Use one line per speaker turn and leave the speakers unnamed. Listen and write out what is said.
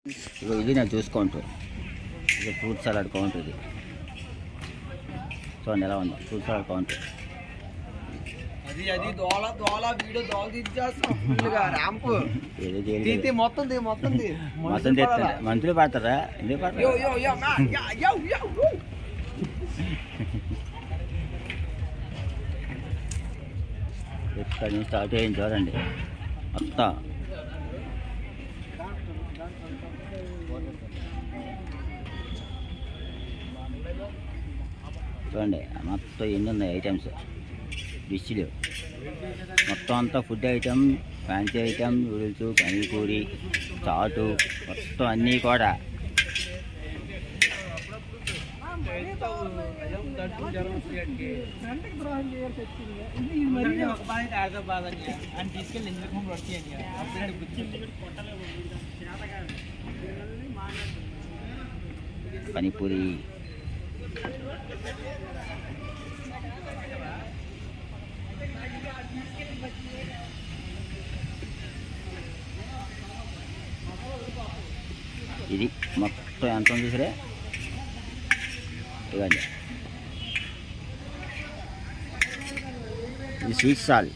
ఇది నా juice counter, ఇది ఫ్రూట్ సలాడ్ కౌంటర్. ఇది చూడండి ఎలా ఉందో ఫ్రూట్ సలాడ్ కౌంటర్. మంత్రులు పడతారా? ఎందుకు పడతారు? ఇక్కడ నుంచి స్టార్ట్ అయ్యింది చూడండి మొత్తం. చూడండి మొత్తం ఎన్ని ఉన్నాయి ఐటమ్స్, డిష్లు మొత్తం అంతా. Food item, fancy item, noodles, panipuri, చాటు మొత్తం అన్నీ కూడా. పానీపూరి, ఇది మొత్తం ఎంత ఉంది సరే. ఇవ్వండి, ఇది స్వీట్ స్టాల్.